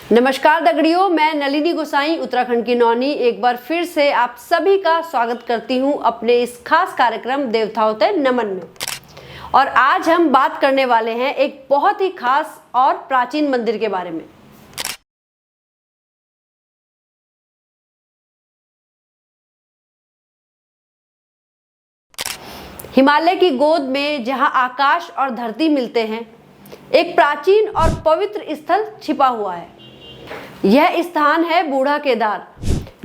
नमस्कार दगड़ियों, मैं नलिनी गोसाई उत्तराखंड की नौनी एक बार फिर से आप सभी का स्वागत करती हूं अपने इस खास कार्यक्रम देवताओं ते नमन में। और आज हम बात करने वाले हैं एक बहुत ही खास और प्राचीन मंदिर के बारे में। हिमालय की गोद में जहां आकाश और धरती मिलते हैं, एक प्राचीन और पवित्र स्थल छिपा हुआ है। यह स्थान है बूढ़ा केदार,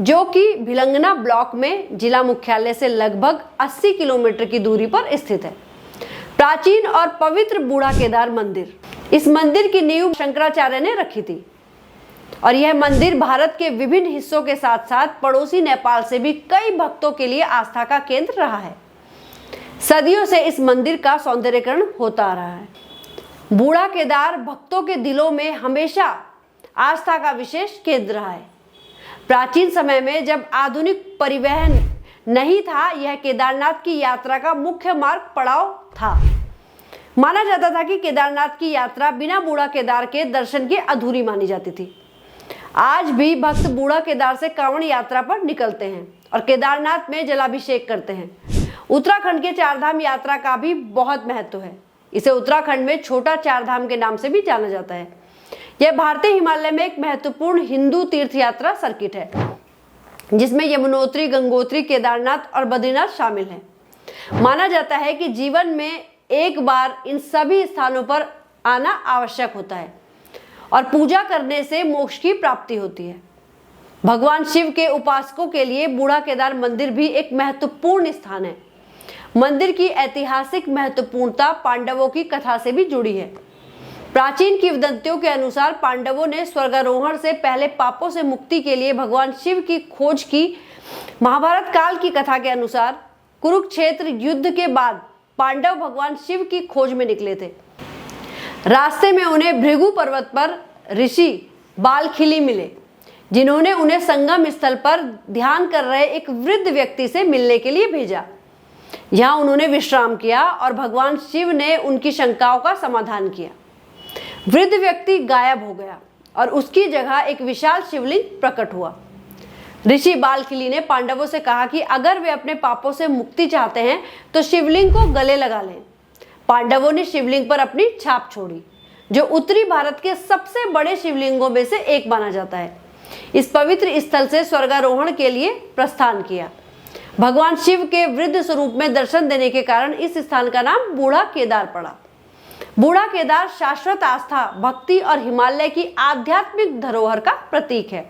जो कि भिलंगना ब्लॉक में जिला मुख्यालय से लगभग 80 किलोमीटर की दूरी पर स्थित है। प्राचीन और पवित्र बूढ़ा केदार मंदिर, इस मंदिर की नींव शंकराचार्य ने रखी थी और यह मंदिर भारत के विभिन्न हिस्सों के साथ साथ पड़ोसी नेपाल से भी कई भक्तों के लिए आस्था का केंद्र रहा है। सदियों से इस मंदिर का सौंदर्यीकरण होता आ रहा है। बूढ़ा केदार भक्तों के दिलों में हमेशा आस्था का विशेष केंद्र रहा है। प्राचीन समय में जब आधुनिक परिवहन नहीं था, यह केदारनाथ की यात्रा का मुख्य मार्ग पड़ाव था। माना जाता था कि केदारनाथ की यात्रा बिना बूढ़ा केदार के दर्शन की अधूरी मानी जाती थी। आज भी भक्त बूढ़ा केदार से कांवड़ यात्रा पर निकलते हैं और केदारनाथ में जलाभिषेक करते हैं। उत्तराखंड के चारधाम यात्रा का भी बहुत महत्व है। इसे उत्तराखंड में छोटा चारधाम के नाम से भी जाना जाता है। यह भारतीय हिमालय में एक महत्वपूर्ण हिंदू तीर्थ यात्रा सर्किट है, जिसमें यमुनोत्री, गंगोत्री, केदारनाथ और बद्रीनाथ शामिल हैं। माना जाता है कि जीवन में एक बार इन सभी स्थानों पर आना आवश्यक होता है और पूजा करने से मोक्ष की प्राप्ति होती है। भगवान शिव के उपासकों के लिए बूढ़ा केदार मंदिर भी एक महत्वपूर्ण स्थान है। मंदिर की ऐतिहासिक महत्वपूर्णता पांडवों की कथा से भी जुड़ी है। प्राचीन किंवदंतियों के अनुसार पांडवों ने स्वर्गारोहण से पहले पापों से मुक्ति के लिए भगवान शिव की खोज की। महाभारत काल की कथा के अनुसार कुरुक्षेत्र युद्ध के बाद पांडव भगवान शिव की खोज में निकले थे। रास्ते में उन्हें भृगु पर्वत पर ऋषि बालखिली मिले, जिन्होंने उन्हें संगम स्थल पर ध्यान कर रहे एक वृद्ध व्यक्ति से मिलने के लिए भेजा। यहाँ उन्होंने विश्राम किया और भगवान शिव ने उनकी शंकाओं का समाधान किया। वृद्ध व्यक्ति गायब हो गया और उसकी जगह एक विशाल शिवलिंग प्रकट हुआ। ऋषि बालखिली ने पांडवों से कहा कि अगर वे अपने पापों से मुक्ति चाहते हैं तो शिवलिंग को गले लगा लें। पांडवों ने शिवलिंग पर अपनी छाप छोड़ी, जो उत्तरी भारत के सबसे बड़े शिवलिंगों में से एक माना जाता है। इस पवित्र स्थल से स्वर्गारोहण के लिए प्रस्थान किया। भगवान शिव के वृद्ध स्वरूप में दर्शन देने के कारण इस स्थान का नाम बूढ़ा केदार पड़ा। बूढ़ा केदार शाश्वत आस्था, भक्ति और हिमालय की आध्यात्मिक धरोहर का प्रतीक है।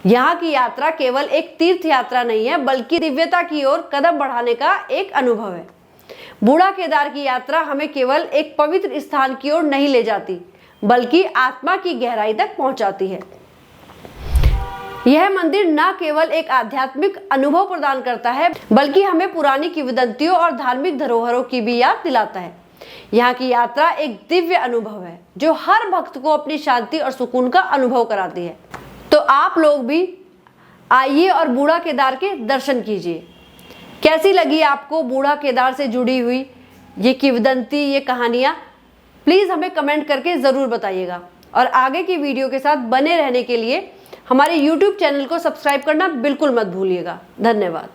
यहाँ की यात्रा केवल एक तीर्थ यात्रा नहीं है, बल्कि दिव्यता की ओर कदम बढ़ाने का एक अनुभव है। बूढ़ा केदार की यात्रा हमें केवल एक पवित्र स्थान की ओर नहीं ले जाती, बल्कि आत्मा की गहराई तक पहुंचाती है। यह मंदिर न केवल एक आध्यात्मिक अनुभव प्रदान करता है, बल्कि हमें पुरानी किंवदंतियों और धार्मिक धरोहरों की भी याद दिलाता है। यहाँ की यात्रा एक दिव्य अनुभव है, जो हर भक्त को अपनी शांति और सुकून का अनुभव कराती है। तो आप लोग भी आइए और बूढ़ा केदार के दर्शन कीजिए। कैसी लगी आपको बूढ़ा केदार से जुड़ी हुई ये किंवदंती, ये कहानियाँ? प्लीज़ हमें कमेंट करके ज़रूर बताइएगा। और आगे की वीडियो के साथ बने रहने के लिए हमारे YouTube चैनल को सब्सक्राइब करना बिल्कुल मत भूलिएगा। धन्यवाद।